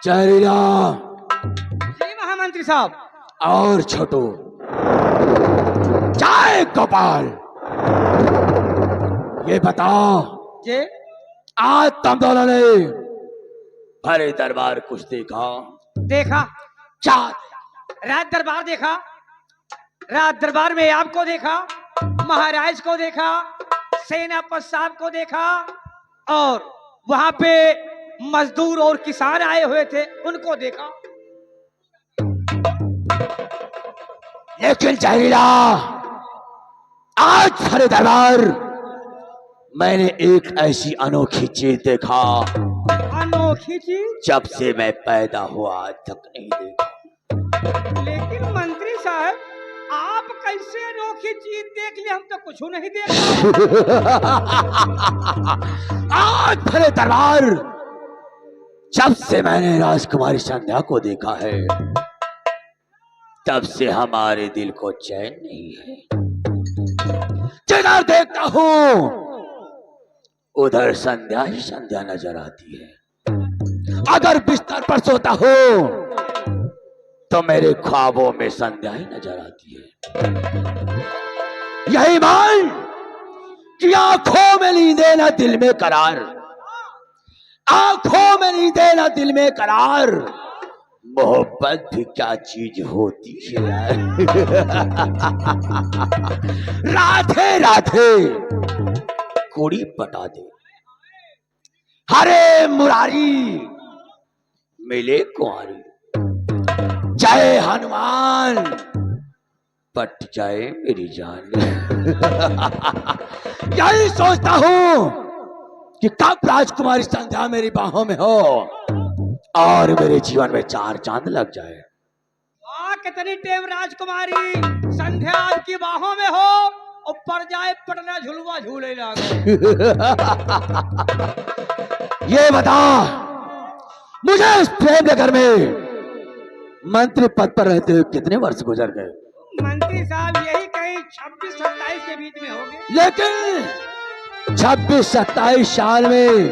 जहरीला जी महामंत्री साहब। और छोटू जय गोपाल, ये बताओ जी आज तुम दोनों ने भरे दरबार कुछ देखा? देखा, क्या? रात दरबार देखा। रात दरबार में आपको देखा, महाराज को देखा, सेनापति साहब को देखा, और वहां पे मजदूर और किसान आए हुए थे उनको देखा। लेकिन जहरीला, आज भरे दरबार मैंने एक ऐसी अनोखी चीज देखा, अनोखी चीज? जब से मैं पैदा हुआ आज तक नहीं देखा। लेकिन मंत्री साहब, आप कैसे अनोखी चीज देख ली? हम तो कुछ नहीं देखा। आज भरे दरबार जब से मैंने राजकुमारी संध्या को देखा है, तब से हमारे दिल को चैन नहीं है। जिधर देखता हूं उधर संध्या ही संध्या नजर आती है। अगर बिस्तर पर सोता हूं तो मेरे ख्वाबों में संध्या ही नजर आती है। यही मान कि आंखों में नींदे ना दिल में करार, आंखों में नींदे ना दिल में करार, मोहब्बत भी क्या चीज होती है यार। राधे राधे कुड़ी पटा दे, हरे मुरारी मिले कुंवारी, जय हनुमान पट जाए मेरी जान। यही सोचता हूं कि कब राजकुमारी संध्या मेरी बाहों में हो और मेरे जीवन में चार चांद लग जाए। कितनी टेम राजकुमारी संध्या आपकी बाहों में हो और पड़ जाए पटना झुलवा झूले लागे। ये बता, मुझे इस प्रेम नगर में मंत्री पद पर रहते हुए कितने वर्ष गुजर गए? मंत्री साहब यही कहीं 26-27 के बीच में होंगे। लेकिन 26-27 साल में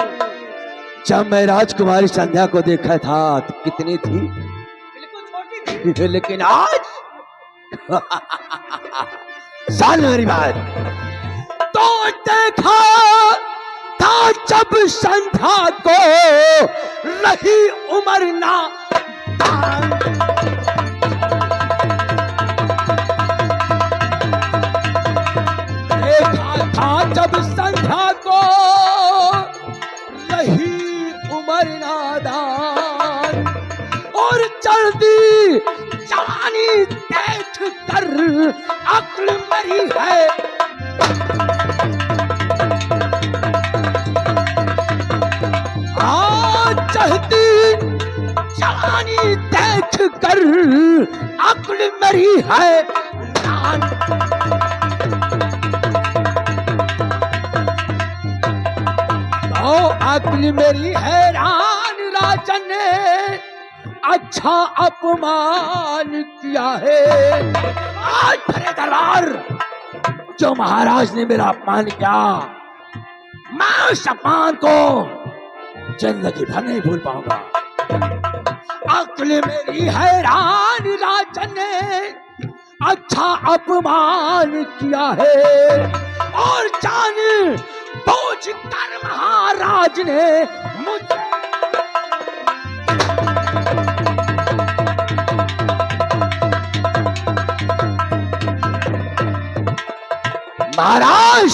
जब मैं राजकुमारी संध्या को देखा था तो कितनी थी? बिल्कुल छोटी थी। लेकिन आज जान मेरी बात, तो देखा था जब संध्या को रही उम्र ना देखा था जब संध्या को रही उम्र नादान, और चलती जवानी देख कर अक्ल मरी है। आज चलती जवानी देख कर अक्ल मरी है। तो अक्ल मेरी हैरान, राजन ने अच्छा अपमान किया है। आज भरे दरबार जो महाराज ने मेरा अपमान किया, मैं उस अपमान को जिंदगी भर नहीं भूल पाऊंगा। अक्ल मेरी हैरान, राजन ने अच्छा अपमान किया है, और जान बोझ कर महाराज ने मुझे महाराज,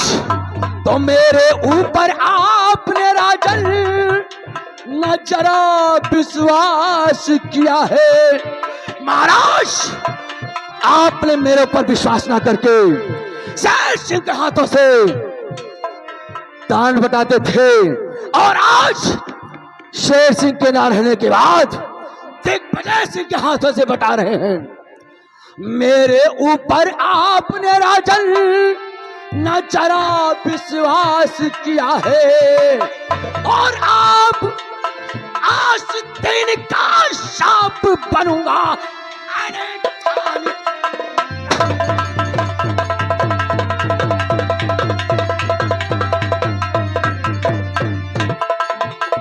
तो मेरे ऊपर आपने राजन न जरा विश्वास किया है। महाराज, आपने मेरे ऊपर विश्वास ना करके शेर सिंह के हाथों से दान बटाते थे, और आज शेर सिंह के ना रहने के बाद दिग्विजय सिंह के हाथों से बटा रहे हैं। मेरे ऊपर आपने राजन न जरा विश्वास किया है, और आप आज दिन का शाप बनूंगा।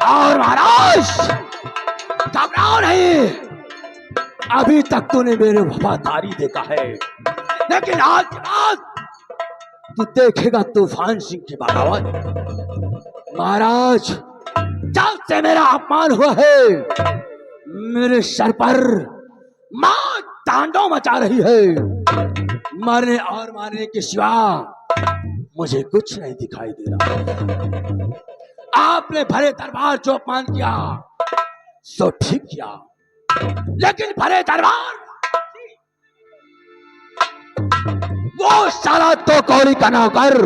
और महाराज, घबराओ नहीं, अभी तक तूने मेरे वफादारी देखा है, लेकिन आज के बाद तू देखेगा तूफान सिंह की बगावत। महाराज, जब से मेरा अपमान हुआ है, मेरे सर पर मां तांडव मचा रही है। मरने और मारने के सिवा मुझे कुछ नहीं दिखाई दे रहा। आपने भरे दरबार जो अपमान किया सो ठीक किया, लेकिन भरे दरबार वो साला तो कौड़ी का नौकर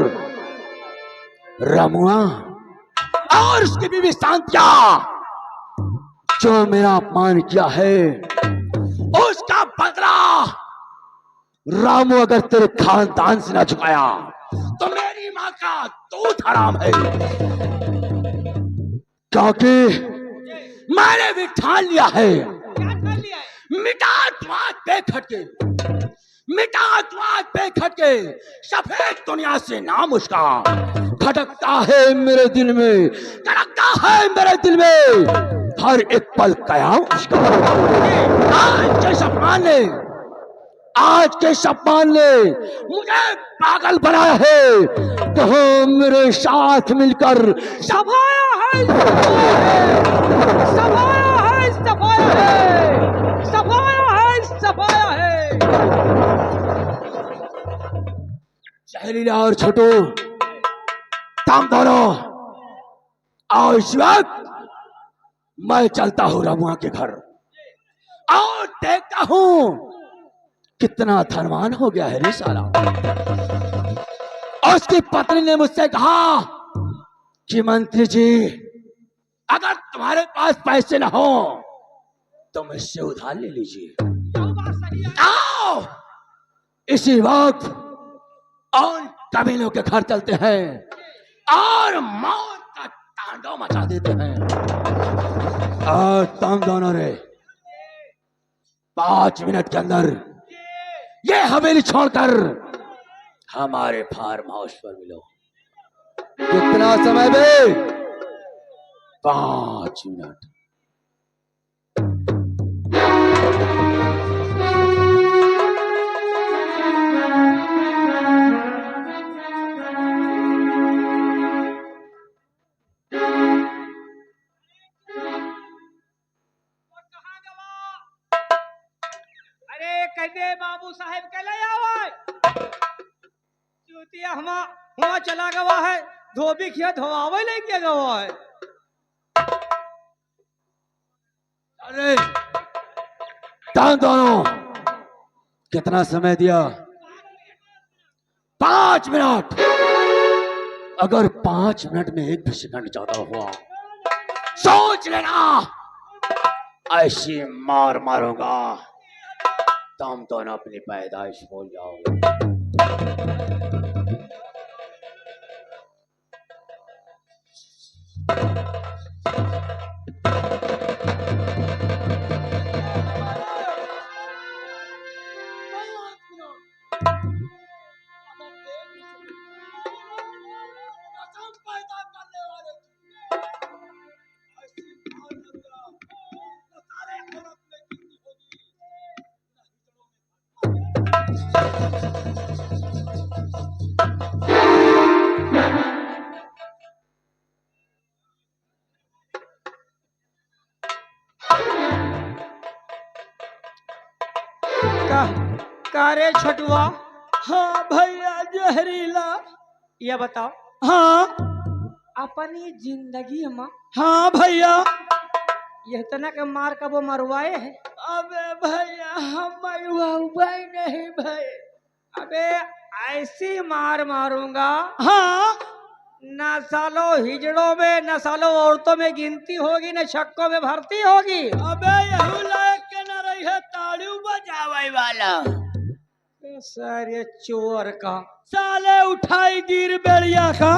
रमुआ और उसकी बीवी शांतिया जो मेरा अपमान किया है, उसका बदला रामू अगर तेरे खानदान से ना चुकाया तो मेरी मां का दूध हराम है। क्योंकि मैंने भी ठान लिया है, मिटात पे खटके, मिटात पे खटके सफेद दुनिया से नाम उसका खटकता है मेरे दिल में, धड़कता है मेरे दिल में, हर एक पल कयाम उसका। आज के सम्मान ने मुझे पागल बनाया है, कहो मेरे साथ मिलकर सफाया है, सफाया है, सफाया है, सफाया है, सफाया है। जहरीला और छोटू तुम दोनों और इस वक्त मैं चलता हूँ रमुआ के घर और देखता हूँ कितना धनवान हो गया है रे साला। और उसकी पत्नी ने मुझसे कहा कि मंत्री जी, अगर तुम्हारे पास पैसे ना हो तो मुझसे उधार ले लीजिए। आओ इसी वक्त और कबीलों के घर चलते हैं और मौत का तांडव मचा देते हैं। और तुम दोनों रे 5 मिनट के अंदर ये हवेली छोड़कर हमारे फार्म हाउस पर मिलो। कितना समय बे? 5 मिनट। कहते बाबू साहेब के ले आवे चूतिया हुआ चला गवा है, धोबी खिया धोआवे लेके गवा है। अरे तुम दोनों कितना समय दिया? 5 मिनट। अगर 5 मिनट में एक भी सेकंड ज्यादा हुआ सोच लेना ऐसी मार मारूंगा तुम दोनों अपनी पैदाइश भूल जाओगे। कारे छटुआ? हाँ भैया जहरीला। ये बताओ, हाँ अपनी जिंदगी में हाँ भैया यह तना के मार का वो मरवाए है? अबे भैया हम मरवाए नहीं भाई। अबे ऐसी मार मारूंगा हाँ न सालो हिजड़ों में न सालो औरतों में गिनती होगी न छक्कों में भर्ती होगी। अबे यही लायक के न रही है ताड़ू बजावे वाला सारे चोर का, साले उठाई गिर बेड़िया का,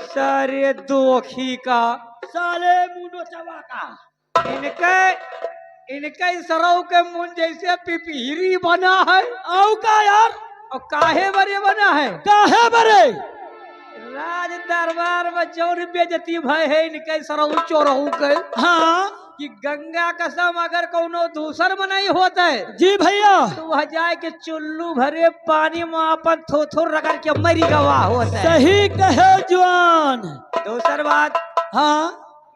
सारे दोखी का, साले मुंडो चवा का, इनके सरऊ के मुंह जैसे पिपीरी बना है। औ का यार? और काहे बरे बना है? काहे बरे? राज दरबार में जौन बेजती भय है इनके सरऊ चोरहू के। हाँ कि गंगा कसम अगर कोनो दूसर में नहीं होता है जी भैया तो वह जाए के चुल्लू भरे पानी में अपन थोथोर रगड़ के मरी गवा होता है। सही कहे जवान। दूसर बात, हाँ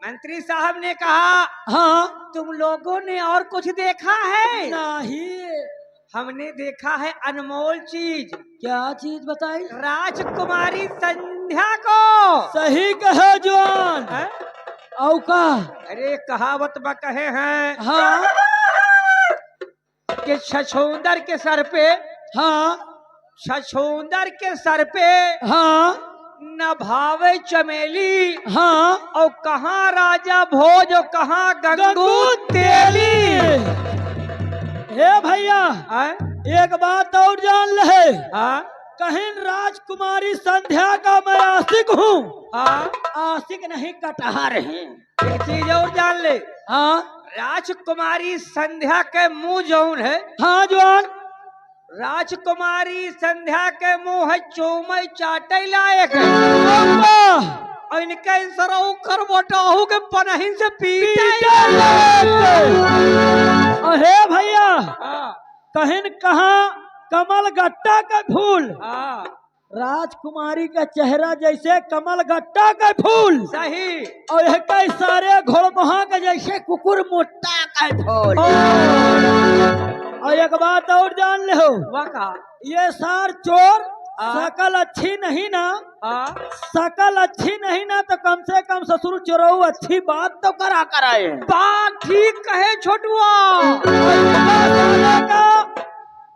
मंत्री साहब ने कहा हाँ तुम लोगों ने और कुछ देखा है? नहीं। हमने देखा है अनमोल चीज। क्या चीज बताई? राजकुमारी संध्या को। सही कहे जवान। हैं? औ का? अरे कहावत में कहे हैं हाँ कि छछूंदर के सर पे, हाँ छछूंदर के सर पे हाँ न भावे चमेली, हाँ और कहाँ राजा भोज और कहाँ गंगू तेली। हे भैया हैं? एक बात और जान ले, हाँ कहीं राजकुमारी संध्या का मैं आशिक हूँ। हाँ, आशिक नहीं कटहर है। एक चीज और जान ले, हाँ राजकुमारी संध्या के मुंह जौन है, हाँ जवान। राजकुमारी संध्या के मुंह है चौमई चाटे लायक है। अब्बा! और इनके सरऊ कर बोटाहू के पनहिन से पीटे। अहे भैया हाँ कहीं कहाँ कमल गट्टा का फूल, हाँ राजकुमारी का चेहरा जैसे कमल गट्टा का फूल, सही। और यह कई सारे घोड़महा का जैसे कुकुर मुट्टा का फूल। और एक बात और जान ले हो, वह कहा ये सार चोर हाँ। शकल अच्छी नहीं ना, हाँ शकल अच्छी नहीं ना तो कम से कम ससुर चोरऊ अच्छी बात तो करा कराए। बात ठीक कहे छोटुआ।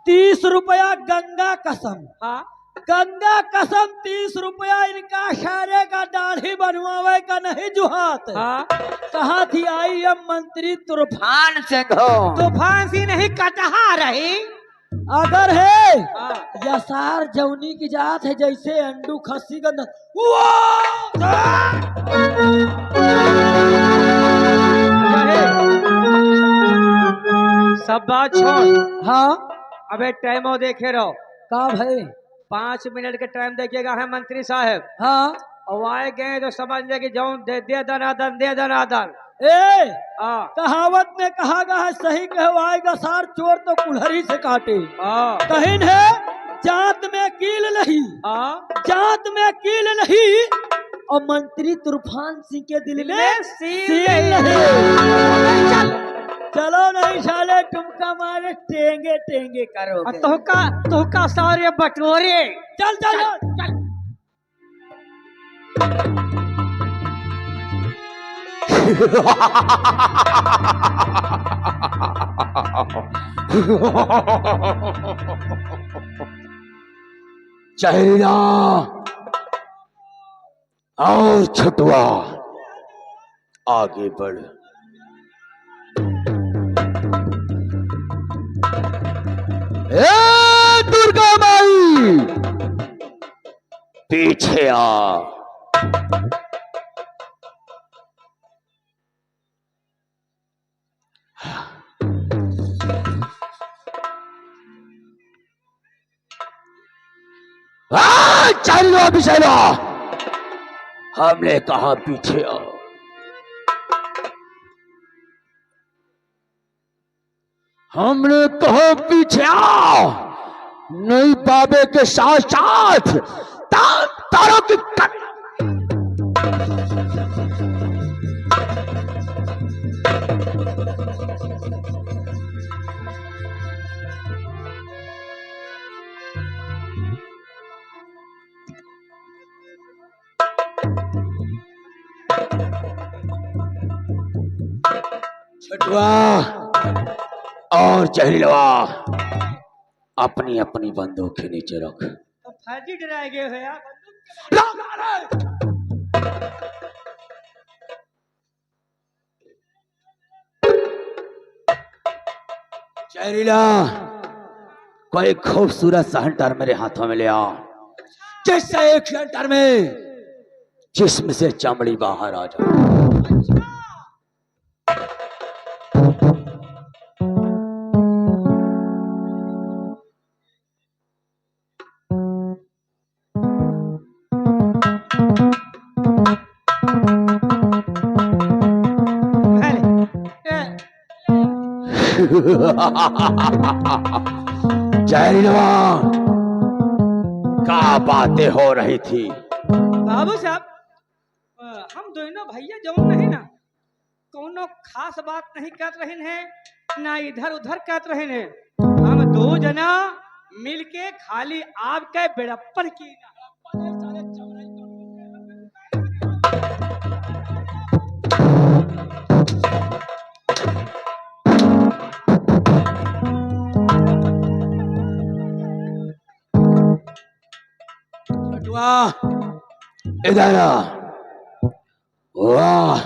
30 रुपया गंगा कसम, हाँ गंगा कसम 30 रुपया इनका सारे का दाढ़ी बनवावे का नहीं जुहात। हाँ, कहा थी आई एम मंत्री तूफान से घो। तूफान सी नहीं कटहा रही। अगर है हाँ। यसार जौनी की जात है जैसे अंडू खस्सी का सब बात छोड़, हाँ अबे टाइम देखे रहो। का भाई 5 मिनट के टाइम देखिएगा है मंत्री साहब। हाँ और आए गए तो समझ ले कि जौन दे दनादन दे दनादन। ए हाँ कहावत में कहा गया है सही कहवाएगा सार चोर तो कुल्हड़ी से काटे। हाँ कहीं है जात में कील नहीं, हाँ, जात में कील नहीं, और मंत्री तूफान सिंह के दिल में सील नहीं। चलो नहीं साले तुमका मारे टेंगे टेंगे करोगे। तुहका सारे बटोरे। चल चल चल। चहेला और छटुआ आगे बढ़। ए दुर्गा माई पीछे आ। चलो पीछे लो, हमने कहा पीछे आओ। हमने कहा पीछे आओ, नहीं बाबे के साथ साथ तारों की छटुआ और चहलवा अपनी अपनी बंदूकें नीचे रख। तो फर्जी डराए गए हो यार। चहरीला कोई खूबसूरत सा हंटर मेरे हाथों में ले आ, जिससे एक हंटर में जिस्म से चमड़ी बाहर आ जाए। जहरीलवा, क्या बातें हो रही थी? बाबू साहब, हम दोनों भैया जो नहीं ना, कोनो खास बात नहीं कर रहे हैं, ना इधर उधर कर रहे हैं। हम दो जना मिलके खाली आपके बेड़प्पन की वाह, इधर आ। वाह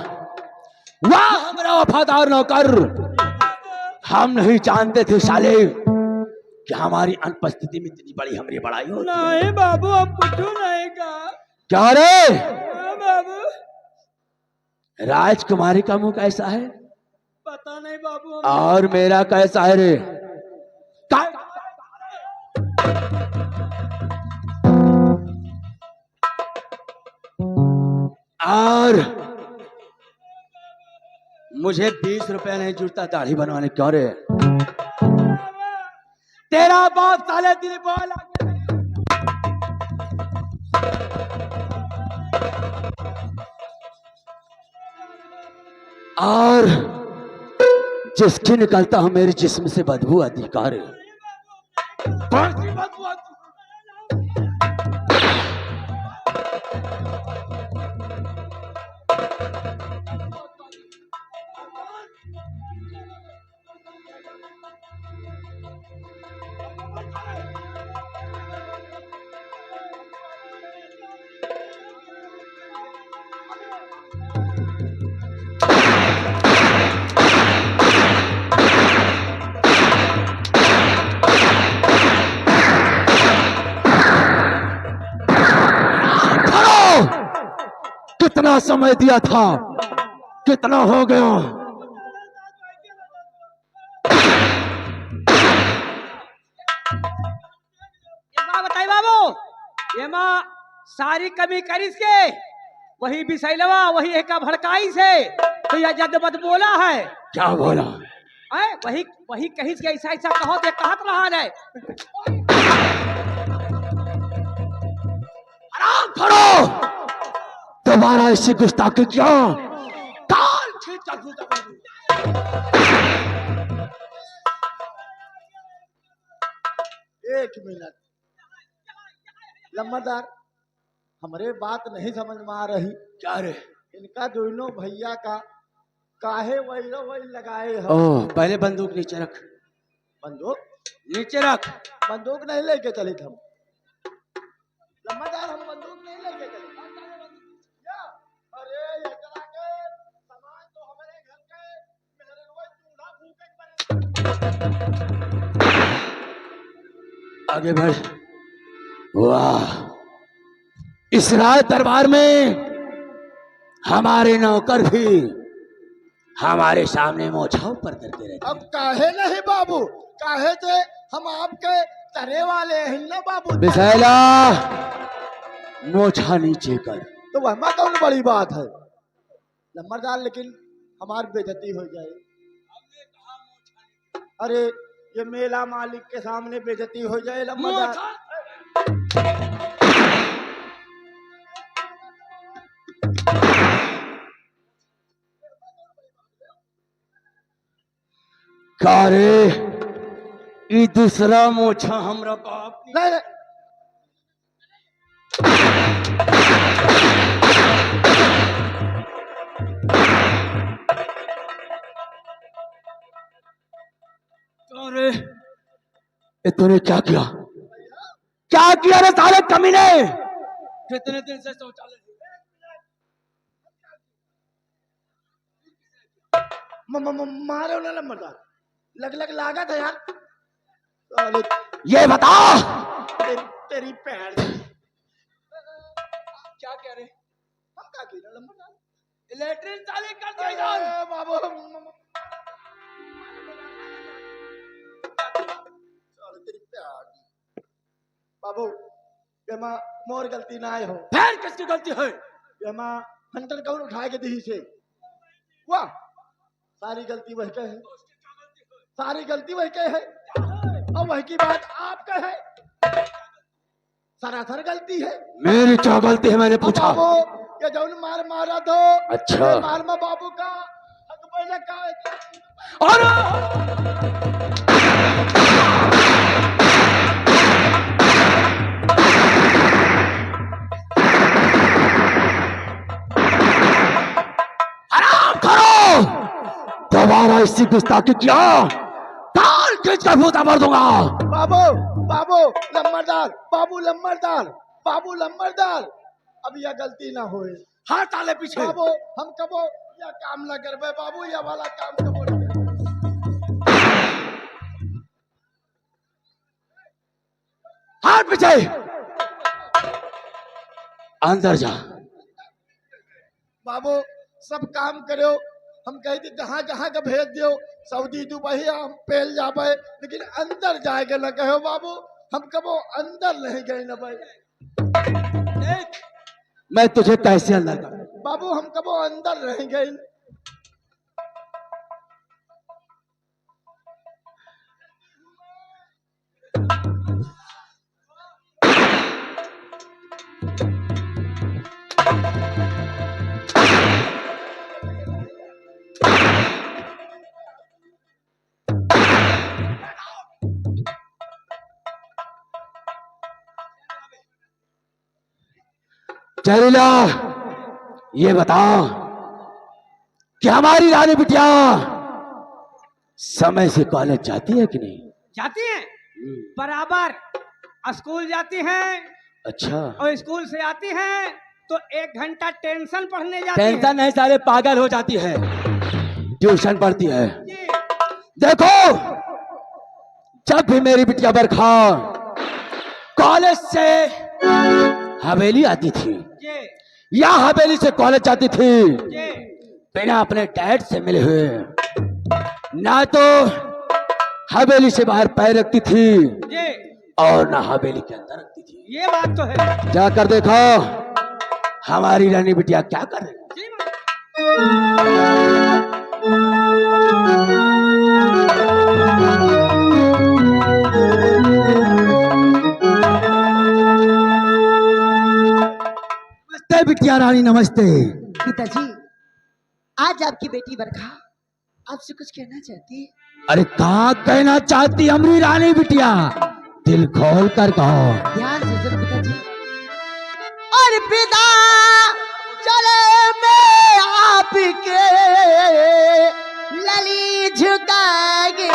वाह हमारा वफादार नौकर, हम नहीं जानते थे साले कि हमारी अनुपस्थिति में इतनी बड़ी हमारी बड़ाई होती है। नहीं बाबू, हम कुछ नहीं कहा। क्या रे? हाँ बाबू, राजकुमारी का मुंह कैसा है? पता नहीं बाबू। और मेरा कैसा है रे? और मुझे 20 रुपया नहीं जुटता दाढ़ी बनवाने, क्यों रे? तेरा बाप साले दिल बोला। और जिसकी निकलता हूं मेरे जिस्म से बदबू आती, कौन रे? कौन सी बदबू आती? कितना समय दिया था, कितना हो गया? बताइए बाबू, ये माँ सारी कमी करिस के वही बिसैलवा, वही एक भड़काई से तो यह जदबद बोला है। क्या बोला? वही वही कहिस के ऐसा ऐसा कहो दे, कहत रहा है। आराम करो, दोबारा ऐसी गुस्ताखी क्या? काल खींच कर जूता कर दूं। एक मिनट लम्बादार, हमारे बात नहीं समझ में आ रही। क्या रे? इनका दोनों भैया का काहे वही लगाए हैं? ओह, पहले बंदूक नीचे रख। बंदूक नीचे रख। बंदूक नहीं लेके चले थे हम। लम्बादार, हम बंदूक नहीं लेके चले। अरे एकरा के सामान तो हमारे घर के मेहरवा चूल्हा फूके बने। आगे बढ़। वाह, इस राज दरबार में हमारे नौकर भी हमारे सामने मोछाव पर करते रहते। अब काहे नहीं बाबू, काहे थे हम आपके तरे वाले हैं ना बाबू। बिसैला, मोछा नीचे कर। तो वह कौन बड़ी बात है लम्बरदार, लेकिन हमारी बेइज्जती हो जाए। अरे ये मेला मालिक के सामने बेइज्जती हो जाए लम्बरदार। का रे, ई दूसरा मोछा हमरा बाप नहीं नहीं, रे, ये तूने क्या किया? क्या किया रे साले कमीने? कितने दिन से शौचालय मारे ना लम्बरदार, लग लागा था यार। ये बता, तेरी पैर क्या कह रहे? हम क्या किया लम्बरदार? लैट्रिन चालू कर दिया बाबू। तेरी प्यार बाबू, ये मोर गलती ना आए हो। फिर किसकी गलती है? ये हंटर कौन उठाए के दी से? वाह, सारी गलती वही का है। सारी गलती वही के है और वही की बात आप का है। सरासर गलती है। मेरी क्या गलती है, मैंने पूछा। बाबू ये जौन मार मारा दो। अच्छा। ये मार में बाबू का हक पहले का है। और आराम करो, दोबारा इसी गुस्ताखी किया ताल खींच कर भूता भर दूंगा। बाबू बाबू लम्बरदार, बाबू लम्बरदार, बाबू लम्बरदार, अब यह गलती ना होए। हाँ ताले पीछे। बाबू हम कबो यह काम ना करबे। बाबू यह वाला काम कबो ना करबे। हाथ पीछे, अंदर जा। बाबू सब काम करो, हम कह दी जहाँ जहाँ का भेज दियो, सऊदी दुबई हम पेल जाबे, लेकिन अंदर जाएगा न कहो। बाबू हम कबो अंदर नहीं गए न भाई। मैं तुझे कैसे अंदर करूं? बाबू हम कबो अंदर नहीं गए। जहरीला, ये बताओ कि हमारी रानी बिटिया समय से कॉलेज जाती है कि नहीं? जाती हैं बराबर, स्कूल जाती हैं। अच्छा। और स्कूल से आती हैं तो 1 घंटा टेंशन पढ़ने जाती हैं। टेंशन नहीं, सारे पागल हो जाती है, ट्यूशन पढ़ती है। जी। देखो, जब भी मेरी बिटिया बरखा कॉलेज से हवेली आती थी जी या हवेली से कॉलेज जाती थी, जी बिना अपने डैड से मिले हुए ना तो हवेली से बाहर पैर रखती थी जी, और ना हवेली के अंदर रखती थी। ये बात तो है। जाकर देखो हमारी रानी बिटिया क्या कर रही है। जी माँ। नमस्ते बिटिया रानी, नमस्ते। पिताजी, आज आपकी बेटी बरखा आपसे कुछ कहना चाहती है। अरे कहा कहना चाहती हमारी रानी बिटिया, दिल खोल कर कहो। ध्यान से सुनो पिताजी। और पिता चले मैं आपके लली झुकाएंगे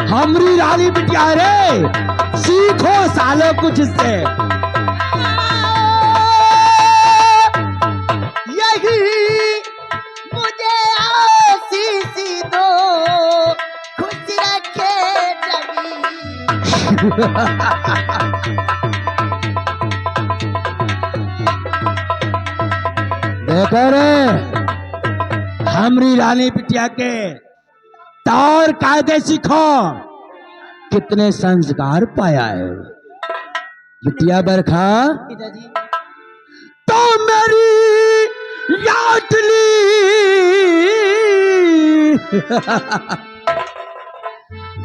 हमरी रानी बिटिया रे, सीखो सालो कुछ इससे। यही मुझे आशीष दो, खुश रखे जगी। देखो रे, हमरी रानी बिटिया के तौर कायदे सीखो, कितने संस्कार पाया है बिटिया बरखा। पिताजी, तो मेरी लाडली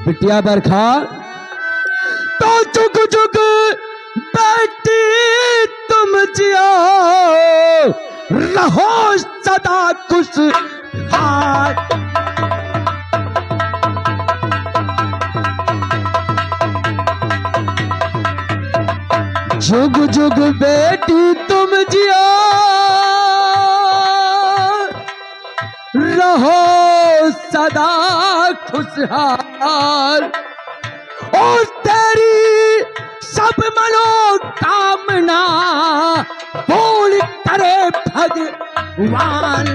बिटिया बरखा, तो जुग जुग बेटी तुम जियो, रहो सदा खुश हाथ। जुग जुग बेटी तुम जियो, रहो सदा खुशहाल, और तेरी सब मनोकामना पूर्ण करे भगवान।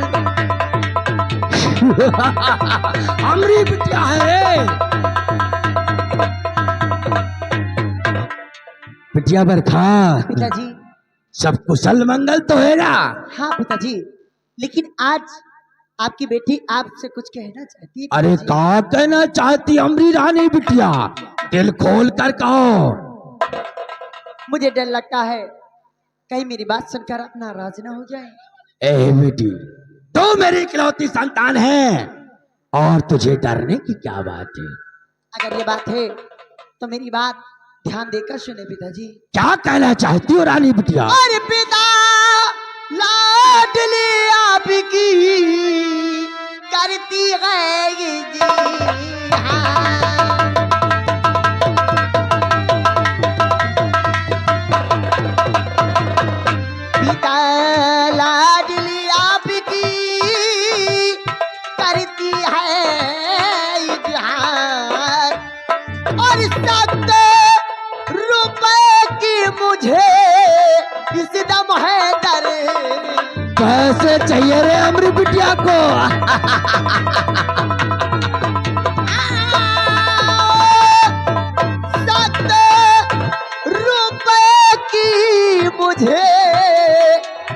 हमारी बिटिया है बिटिया बरखा, पिताजी। सब कुशल मंगल तो है ना? हाँ पिताजी, लेकिन आज आपकी बेटी आपसे कुछ कहना चाहती है। अरे पिताजी। क्या कहना चाहती अमरी रानी बिटिया, दिल खोल कर कहो। मुझे डर लगता है कहीं मेरी बात सुनकर आप नाराज ना हो जाए। ए बेटी, तो मेरी इकलौती संतान है और तुझे डरने की क्या बात है? अगर ये बात है तो मेरी बात ध्यान देकर सुने पिताजी। क्या कहना चाहती हो रानी बिटिया? अरे पिता लाडली आपकी करती है ये जी हाँ। पिता लाडली आपकी करती है ये जहां और 7 रुपए की मुझे इस दम है दर। कैसे चाहिए रे अमरी बिटिया को? 7 रुपए की मुझे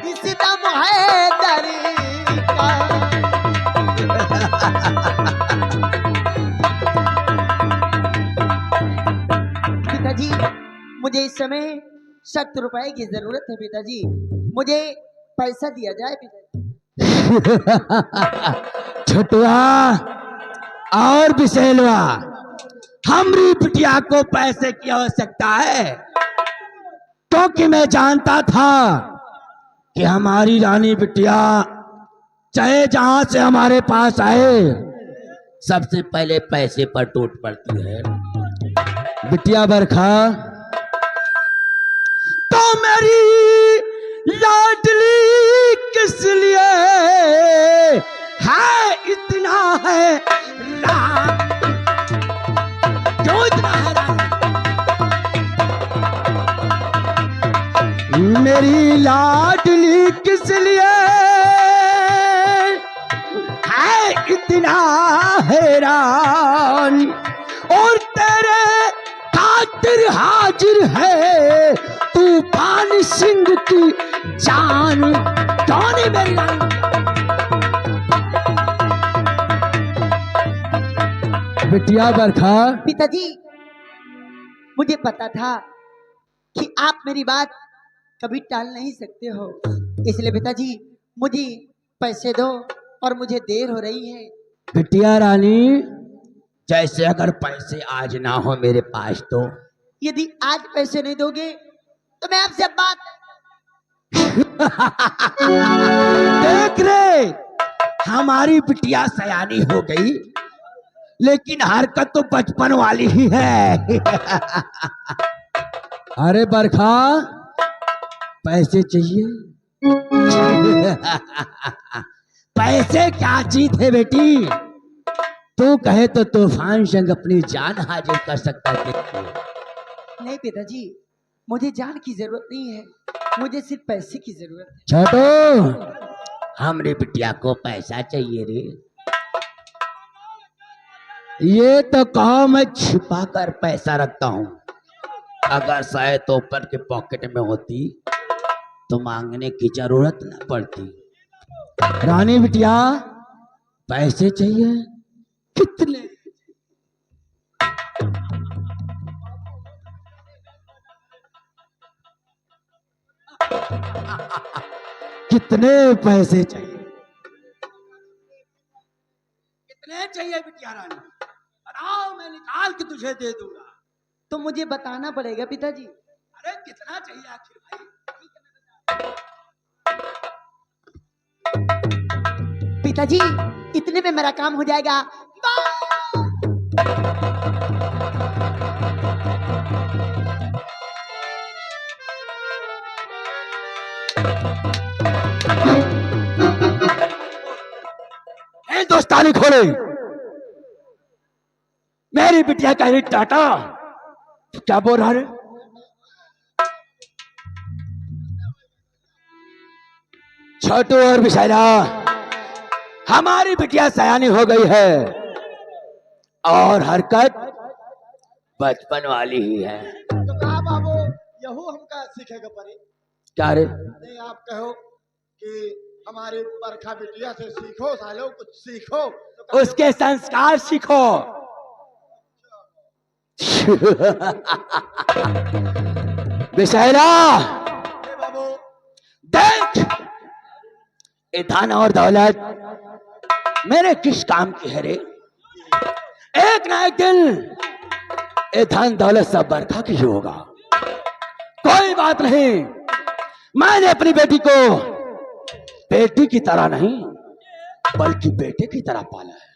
इस दम है दर का। पिताजी, मुझे इस समय 7 रुपए की जरूरत है पिताजी, मुझे पैसा दिया जाए पिताजी। छोटुआ और बिसेलवा, हमरी बिटिया को पैसे की आवश्यकता है, क्योंकि मैं जानता था कि हमारी रानी बिटिया चाहे जहां से हमारे पास आए सबसे पहले पैसे पर टूट पड़ती है। बिटिया बरखा, तो मेरी लाडली किस लिए है इतना है राम? क्यों इतना है राम? मेरी लाडली किस लिए है इतना हैरान, और तेरे खातिर हाजिर है तूफान सिंह की जान। कौन है मेरी रानी? बिटिया बरखा, पिताजी, मुझे पता था कि आप मेरी बात कभी टाल नहीं सकते हो, इसलिए पिताजी मुझे पैसे दो और मुझे देर हो रही है। बिटिया रानी, जैसे अगर पैसे आज ना हो मेरे पास तो यदि आज पैसे नहीं दोगे तो मैं आपसे बात। देख रे, हमारी बिटिया सयानी हो गई, लेकिन हरकत तो बचपन वाली ही है। अरे बरखा, पैसे चाहिए? पैसे क्या चीज है बेटी? तू कहे तो तूफान संग अपनी जान हाजिर कर सकता है। नहीं पिताजी, मुझे जान की जरूरत नहीं है, मुझे सिर्फ पैसे की जरूरत है। छोटू, हमरे बिटिया को पैसा चाहिए रे। ये तो कहो मैं छिपा कर पैसा रखता हूँ, अगर शायद तो ऊपर के पॉकेट में होती तो मांगने की जरूरत न पड़ती। रानी बिटिया, पैसे चाहिए? कितने? कितने पैसे चाहिए? कितने चाहिए बिटिया रानी? बताओ, मैं निकाल के तुझे दे दूंगा। तो मुझे बताना पड़ेगा पिताजी। अरे कितना चाहिए आखिर भाई? पिताजी, इतने में मेरा काम हो जाएगा। हिंदुस्तानी खोले, मेरी बिटिया कह रही टाटा, क्या बोल रहा है? छोटू और विशाला, हमारी बिटिया सयानी हो गई है और हरकत बचपन वाली ही है। तो कहा बाबू, यहू हमका सीखेगा पड़े। क्या रे? नहीं आप कहो कि हमारे बरखा बिटिया से सीखो, सालो कुछ सीखो तो कहो, उसके संस्कार सीखो। विषैला "ए बाबू देख, ये धन और दौलत मेरे किस काम की है रे? एक ना एक दिन ये धन दौलत सब बरखा की ही होगा। कोई बात नहीं, मैंने अपनी बेटी को बेटी की तरह नहीं बल्कि बेटे की तरह पाला है।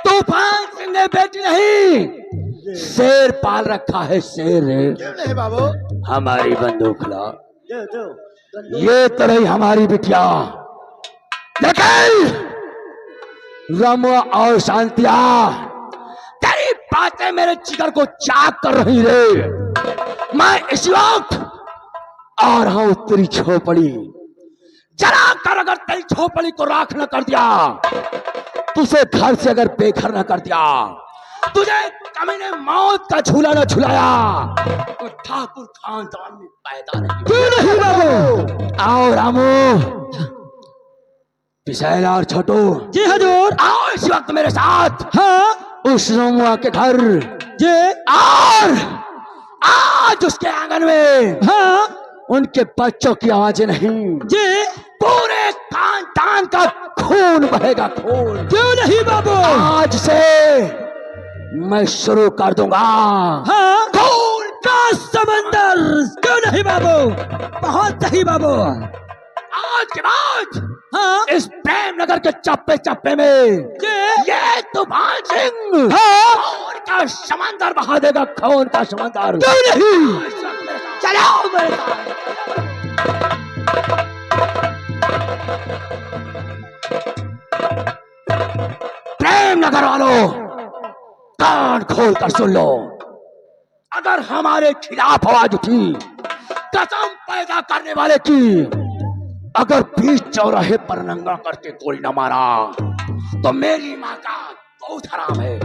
तूफान सिंह ने बेटी नहीं शेर पाल रखा है, शेर रे। क्यों नहीं बाबू? हमारी बंदूक ला, दो दो ये तो रही हमारी बिटिया। लेकिन रम और शांतिया, तेरी बातें मेरे जिगर को चाक कर रही रे। मैं इस वक्त आ रहा हूं तेरी झोपड़ी जला कर, अगर तेरी झोपड़ी को राख न कर दिया, तुझे घर से अगर बेघर न कर दिया, तुझे कमीने मौत का झूला न झुलाया, तो ठाकुर खानदान में पैदा नहीं। क्यों नहीं बाबू? आओ रामू, विशैला और छोटू। जी हजूर। आओ इस वक्त मेरे साथ। हाँ उस रमुआ के घर जी। और आज उसके आंगन में हाँ उनके बच्चों की आवाजें नहीं, जी। पूरे खानदान का खून बहेगा, खून। क्यों नहीं बाबू? आज से मैं शुरू कर दूंगा हाँ खून का समंदर। क्यों नहीं बाबू? बहुत सही बाबू। आज के बाद हाँ इस प्रेम नगर के चप्पे चप्पे में जी। ये तूफान सिंह हाँ खून का समंदर बहा देगा, खून का समंदर। क्यों नहीं? चलो मेरे साथ। प्रेम नगर वालों, कान खोल कर सुन लो। अगर हमारे खिलाफ आवाज उठी, कसम पैदा करने वाले की, अगर बीच चौराहे पर नंगा करके गोली न मारा, तो मेरी माँ का बहुत हराम है।